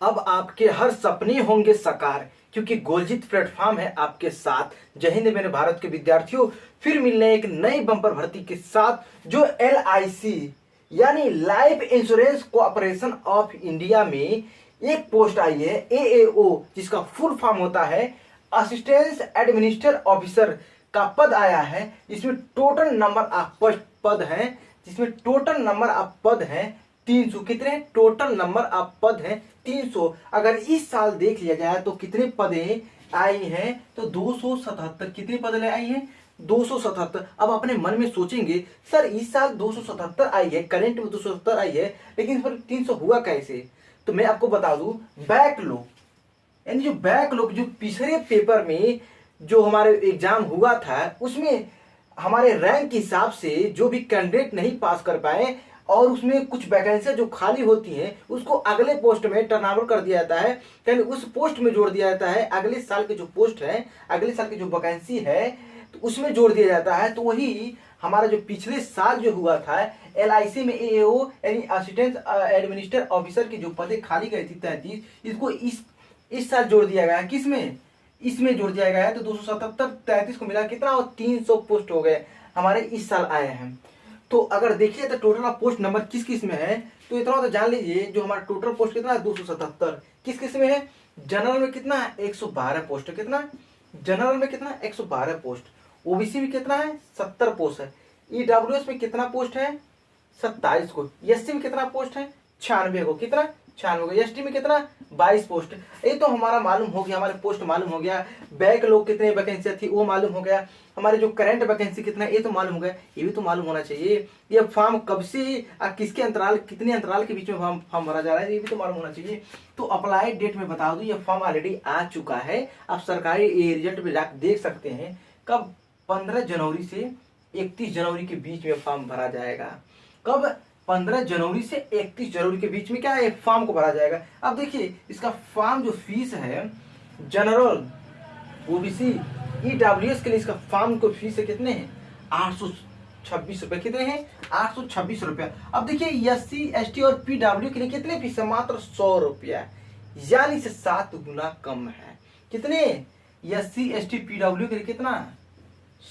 अब आपके हर सपने होंगे साकार, क्योंकि गोलजीत प्लेटफॉर्म है आपके साथ। जय हिंद मेरे भारत के विद्यार्थियों, फिर मिलने एक नई बम्पर भर्ती के साथ जो LIC यानी life insurance corporation of India में एक पोस्ट आई है AAO, जिसका फुल फॉर्म होता है असिस्टेंट एडमिनिस्ट्रेटर ऑफिसर का पद आया है। इसमें टोटल नंबर ऑफ पद हैं, जिसमें टोटल नंबर ऑफ पद हैं 300। कितने टोटल नंबर ऑफ पद हैं 300। अगर इस साल देख लिया जाए तो कितने पदें आई हैं तो 277। कितने पद आई हैं 277। अब अपने मन में सोचेंगे सर इस साल 277 आई है, करंट में 277 आई है, लेकिन इस पर 300 हुआ कैसे? तो मैं आपको बता दूं, बैकलॉग यानी जो बैकलॉग जो पिछले पेपर में जो हमारे एग्जाम हुआ था उसमें हमारे रैंक के हिसाब से जो भी कैंडिडेट नहीं पास कर पाए और उसमें कुछ वैकेंसियां जो खाली होती हैं उसको अगले पोस्ट में टर्नओवर कर दिया जाता है, यानी उस पोस्ट में जोड़ दिया जाता है। अगले साल के जो पोस्ट है, अगले साल की जो वैकेंसी है तो उसमें जोड़ दिया जाता है। तो वही हमारा जो पिछले साल जो हुआ था LIC में AAO यानी असिस्टेंट एडमिनिस्ट्रेटर ऑफिसर की जो पदें खाली गई थी 33, इसको इस साल जोड़ दिया गया है। किसमें? इसमें जोड़ दिया गया है। तो 277 33 को मिला कितना और 300 पोस्ट हो गए हमारे इस साल आए हैं। तो अगर देखिए तो टोटल पोस्ट नंबर किस किस में है तो इतना तो जान लीजिए, जो हमारा टोटल पोस्ट कितना है 277। किस किस में है? जनरल में कितना है 112 पोस्ट। कितना? जनरल में कितना 112 पोस्ट। OBC में कितना है 70 पोस्ट है। EWS में कितना पोस्ट है 27 को। SC में कितना पोस्ट है 96 को। कितना 96 को। ST में कितना 22 पोस्ट। ये तो हमारा मालूम हो गया, हमारे पोस्ट मालूम हो गया। बैकलॉग कितने वैकेंसी थी वो मालूम हो गया। हमारे जो करंट वैकेंसी कितना है ये तो मालूम हो गया। ये भी तो मालूम होना चाहिए ये फॉर्म कब से किसके अंतराल कितने अंतराल के बीच में फॉर्म भरा जा रहा है, ये भी तो मालूम होना चाहिए। तो अप्लाई डेट में बता दूं, ये फॉर्म ऑलरेडी आ चुका है। आप सरकारी रिजल्ट में जाकर देख सकते हैं कब 15 जनवरी से 31 जनवरी के बीच में फॉर्म भरा जाएगा। कब? 15 जनवरी से 31 जनवरी के बीच में क्या है फॉर्म को भरा जाएगा। अब देखिए इसका फॉर्म जो फीस है जनरल OBC EWS के लिए इसका फॉर्म को फीस है कितने हैं 826 रुपए। कितने हैं 826 रुपया। अब देखिए SC ST और PW के लिए कितने फीस है मात्र 100 रुपया, यानी से 7 गुना कम है। कितने SC ST PW के लिए कितना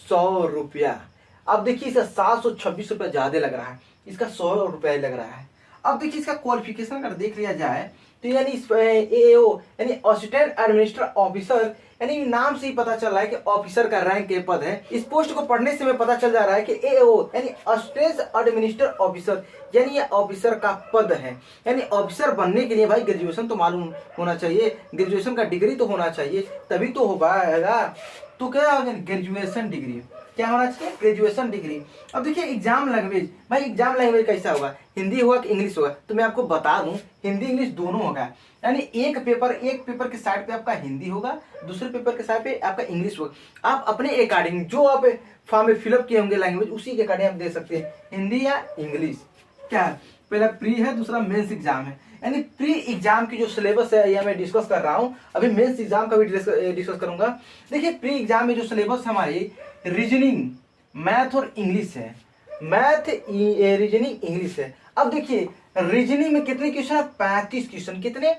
100 रुपया। अब देखिए इसका 726 रुपया ज्यादा लग रहा है, इसका 100 रुपया लग रहा है। अब देखिए इसका क्वालिफिकेशन अगर देख लिया जाए तो यानी इस AAO यानी असिस्टेंट एडमिनिस्ट्रेटर ऑफिसर, यानी नाम से ही पता चल रहा है कि ऑफिसर का रैंक के पद है। इस पोस्ट को पढ़ने से हमें पता चल जा रहा है कि AAO यानी असिस्टेंट एडमिनिस्ट्रेटर ऑफिसर, यानी ये ऑफिसर का पद है। यानी ऑफिसर बनने के लिए भाई ग्रेजुएशन तो मालूम होना चाहिए, ग्रेजुएशन का डिग्री तो होना चाहिए, तभी तो हो पाएगा। तो क्या होगा ग्रेजुएशन डिग्री, क्या होना चाहिए ग्रेजुएशन डिग्री। अब देखिए एग्जाम लैंग्वेज, भाई एग्जाम लैंग्वेज कैसा होगा, हिंदी होगा कि इंग्लिश होगा? तो मैं आपको बता दूं हिंदी इंग्लिश दोनों होगा। यानी एक पेपर के साइड पे आपका हिंदी होगा, दूसरे पेपर के साइड पे आपका इंग्लिश होगा। आप अपने अकॉर्डिंग जो आप फॉर्म में फिलअप किए होंगे लैंग्वेज उसी के अकॉर्डिंग आप दे सकते हैं, हिंदी या इंग्लिश। क्या है? पहला प्री है, दूसरा मेंस एग्जाम है। यानी प्री एग्जाम की जो सिलेबस है ये मैं डिस्कस कर रहा हूं, अभी मेंस एग्जाम का भी डिस्कस करूंगा। देखिए प्री एग्जाम में जो सिलेबस हमारी रीजनिंग, मैथ और इंग्लिश है। मैथ रीजनिंग इंग्लिश है। अब देखिए रीजनिंग में कितने क्वेश्चन है 35 क्वेश्चन। कितने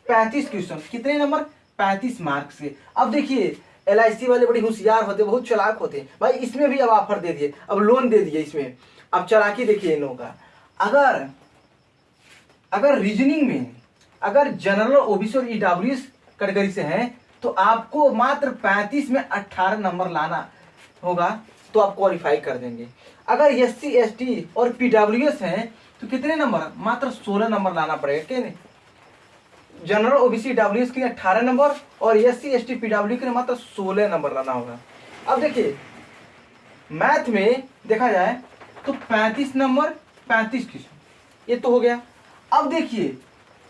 35 क्वेश्चन। कितने नंबर 35 मार्क्स से। अब देखिए LIC वाले बड़े होशियार होते, बहुत चालाक होते हैं भाई। इसमें भी अब ऑफर दे दिए, अब लोन दे दिए इसमें। अब चालाकी देखिए इन लोगों का। अगर रीजनिंग में अगर जनरल OBC और EWS कैटेगरी से हैं तो आपको मात्र 35 में 18 नंबर लाना होगा तो आप क्वालिफाई कर देंगे। अगर SC ST और PWS हैं तो कितने नंबर? मात्र 16 नंबर लाना पड़ेगा। क्या नहीं? जनरल OBC EWS के लिए 18 नंबर और SC ST PW के लिए मात्र 16 नंबर लाना होगा। अब देखिए मैथ में देखा जाए तो 35 नंबर 35 क्वेश्चन, ये तो हो गया। अब देखिए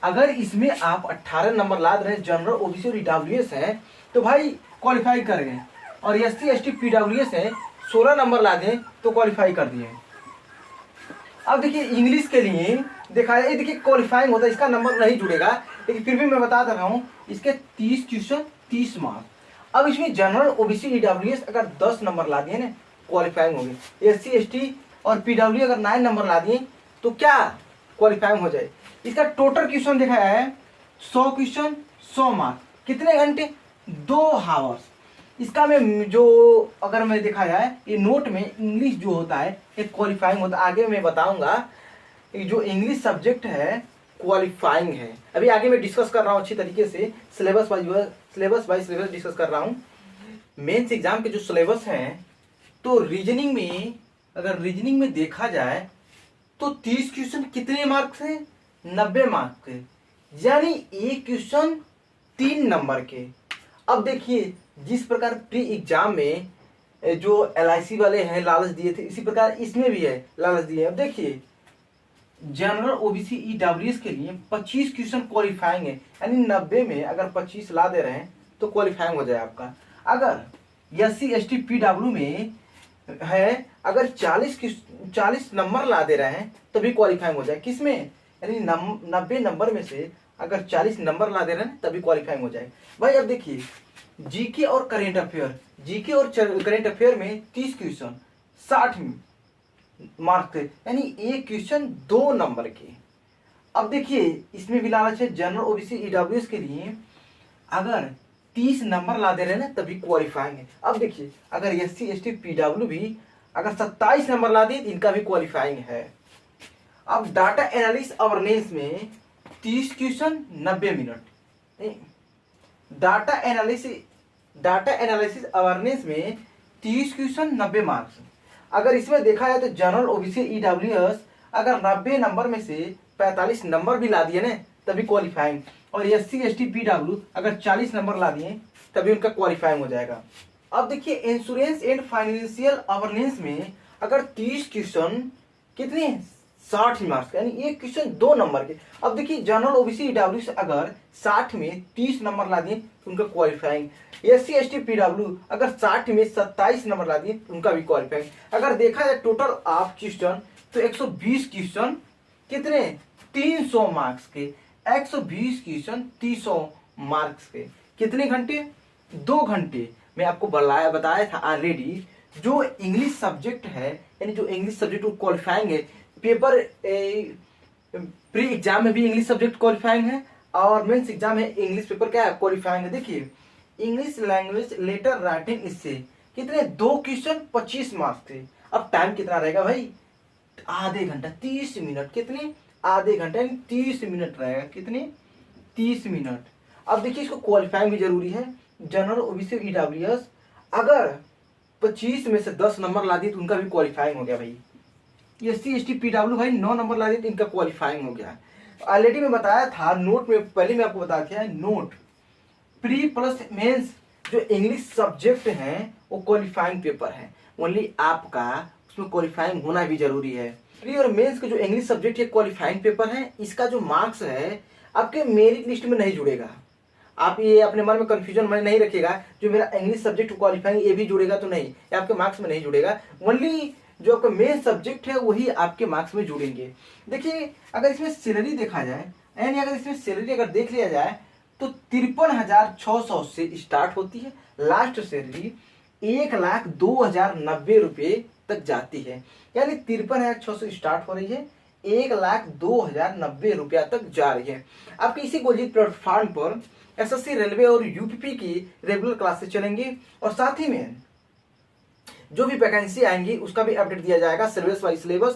अगर इसमें आप 18 नंबर ला रहे हैं, जनरल OBC और EWS है तो भाई क्वालिफाई कर गए, और SC ST PWS है 16 नंबर ला दें तो क्वालिफाई कर दिए। अब देखिए इंग्लिश के लिए देखा जाए, देखिए क्वालिफाइंग होता है, इसका नंबर नहीं जुड़ेगा, लेकिन फिर भी मैं बता दे रहा हूँ इसके 30 क्वेश्चन 30 मार्क्स। अब इसमें जनरल OBC EWS अगर 10 नंबर ला दिए ना क्वालिफाइंग हो गई। SC ST और PW अगर 9 नंबर ला दिए तो क्या क्वालिफाइंग हो जाए। इसका टोटल क्वेश्चन देखा है 100 क्वेश्चन 100 मार्क, कितने घंटे, 2 आवर्स। इसका में जो अगर मैं देखा जाए ये नोट में इंग्लिश जो होता है एक क्वालिफाइंग होता है, आगे मैं बताऊंगा। ये जो इंग्लिश सब्जेक्ट है क्वालिफाइंग है। अभी आगे मैं डिस्कस कर रहा हूँ अच्छी तरीके से, सिलेबस बाय सिलेबस डिस्कस कर रहा हूँ। मेंस एग्जाम के जो सिलेबस हैं, तो रीजनिंग में, अगर रीजनिंग में देखा जाए तो 30 क्वेश्चन कितने मार्क्स है, 90 मार्क्स के, यानी एक क्वेश्चन 3 नंबर के। अब देखिए जिस प्रकार प्री एग्जाम में जो LIC वाले हैं लालच दिए थे, इसी प्रकार इसमें भी है लालच दिए। अब देखिए जनरल OBC EWS के लिए 25 क्वेश्चन क्वालिफाइंग है, यानी 90 में अगर 25 ला दे रहे हैं तो क्वालिफाइंग हो जाए आपका। अगर SC ST PW में है, अगर 40 नंबर ला दे रहे हैं तो भी क्वालिफाइंग हो जाए। किसमें, यानी 90 नंबर में से अगर 40 नंबर ला दे रहे हैं तभी क्वालिफाइंग हो जाए। भाई अब देखिए जीके और करेंट अफेयर, जीके और करेंट अफेयर में 30 क्वेश्चन 60 मार्क्स, यानी एक क्वेश्चन 2 नंबर के। अब देखिए इसमें भी लालच है, जनरल OBC EWS के लिए अगर 30 नंबर ला दे रहे हैं ना तभी क्वालिफाइंग है। अब देखिए अगर SC ST PW भी अगर 27 नंबर ला दिए तो इनका भी क्वालिफाइंग है। अब डाटा एनालिसिस अवेयरनेस में 30 question 90 minute, data analysis awareness में 30 क्वेश्चन 90 मार्क्स। अगर इसमें देखा जाए तो जनरल OBC EWS अगर 90 नंबर में से 45 नंबर भी ला दिए ना तभी क्वालिफाइंग, और SC ST PW अगर 40 नंबर ला दिए तभी उनका क्वालिफाइंग हो जाएगा। अब देखिए इंश्योरेंस एंड फाइनेंशियल अवेयरनेस में अगर 30 क्वेश्चन कितने 60 मार्क्स, यानी एक क्वेश्चन 2 नंबर के। अब देखिए जनरल OBC EWS अगर 60 में 30 नंबर ला दिए तो उनका क्वालिफाइंग, SC ST PW अगर 60 में 27 नंबर ला दिए उनका भी क्वालिफाइंग। अगर देखा जाए टोटल ऑफ क्वेश्चन तो 120 क्वेश्चन कितने 300 मार्क्स के, 120 क्वेश्चन 300 मार्क्स के, कितने घंटे 2 घंटे। मैं आपको बताया था ऑलरेडी, जो इंग्लिश सब्जेक्ट है यानी जो इंग्लिश सब्जेक्ट क्वालिफाइंग है, पेपर प्री एग्जाम में भी इंग्लिश सब्जेक्ट क्वालिफाइंग है और मेंस एग्जाम में इंग्लिश पेपर क्या है क्वालिफाइंग है। देखिए इंग्लिश लैंग्वेज लेटर राइटिंग इससे कितने 2 क्वेश्चन 25 मार्क्स थे। अब टाइम कितना रहेगा भाई, आधे घंटा 30 मिनट, कितने आधे घंटा यानी 30 मिनट रहेगा, कितने 30 मिनट। अब देखिए इसको क्वालिफाइंग भी जरूरी है। जनरल OBC EWS अगर 25 में से 10 नंबर ला दिए तो उनका भी क्वालिफाइंग हो गया भाई। SC ST PW भाई 9 नंबर ला दिए तो इनका क्वालिफाइंग हो गया। ऑलरेडी मैं बताया था नोट में, पहले मैं आपको बता दिया है, नोट प्री प्लस मेंस जो इंग्लिश सब्जेक्ट हैं वो क्वालिफाइंग पेपर है, ओनली आपका उसमें क्वालिफाइंग होना भी जरूरी है। प्री और मेंस का जो इंग्लिश सब्जेक्ट है क्वालिफाइंग पेपर है, इसका जो मार्क्स है आपके मेरिट लिस्ट में नहीं जुड़ेगा। आप ये अपने मन में कंफ्यूजन में नहीं रखिएगा जो मेरा इंग्लिश सब्जेक्ट क्वालिफाइंग ये भी जुड़ेगा तो नहीं, ये आपके मार्क्स में नहीं जुड़ेगा। ओनली जो आपका मेन सब्जेक्ट है वही आपके मार्क्स में जुड़ेंगे। देखिए अगर इसमें सैलरी देखा जाए, यानी अगर इसमें सैलरी अगर देख लिया जाए तो 53,600 से स्टार्ट होती है, लास्ट सैलरी 1,02,090 रुपये तक जाती है, यानी 53,600 स्टार्ट हो रही है, 1,02,090 रुपया तक जा रही है। आपके इसी गोल्जित प्लेटफॉर्म पर SSC रेलवे और UPP की रेगुलर क्लासेस चलेंगी और साथ ही में जो भी वैकेंसी आएंगी उसका भी अपडेट दिया जाएगा सिलेबस वाइज सिलेबस।